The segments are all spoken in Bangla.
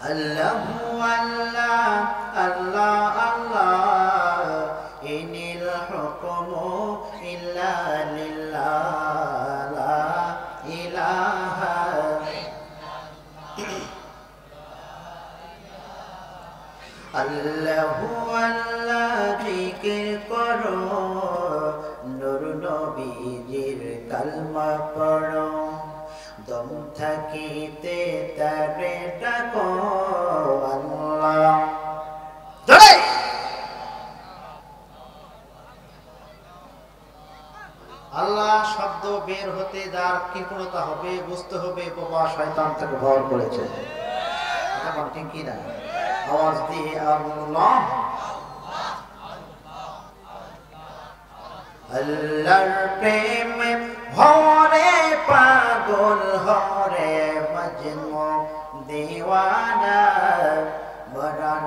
আল্লাহু আল্লাহ আল্লাহ আল্লাহ ইনিল হুকমু ইল্লা লিল্লাহ লা ইলাহা আল্লাহু আল্লাহ জিকির করো নূর নবীজির কালমা পড়ো দম থাকিতে তারে ডাকো আল্লাহ জয় আল্লাহ শব্দ বের হতে যার কৃপণতা হবে বুঝতে হবে বাবা শয়তান তাকে ভর করেছে এটা ঠিক কি না আওয়াজ দিয়ে আল্লাহ আল্লাহর প্রেমে ভরে পাগল হরে মজনু দিওয়ানা মরার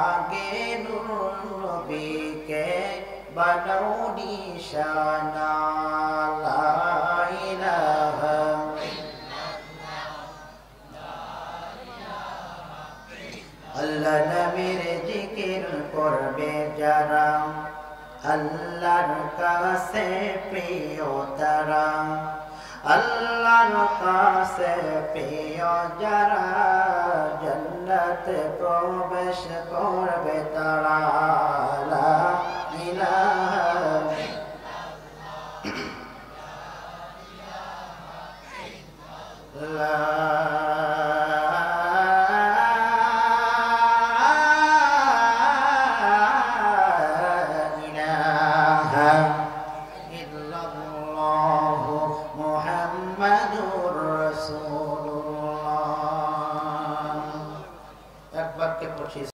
আগে নূর নবীকে বানাও নিশানা লা ইলাহা আল্লাহ নামের জিকির করবে যারা আল্লাহর কাছে প্রিয় তারা আল্লাহর কাছে প্রিয় যারা জান্নাতে প্রবেশ করবে তারা লা ইলাহা ইল্লাল্লাহ মুহাম্মাদুর রাসূলুল্লাহ একবার কে পড়ছি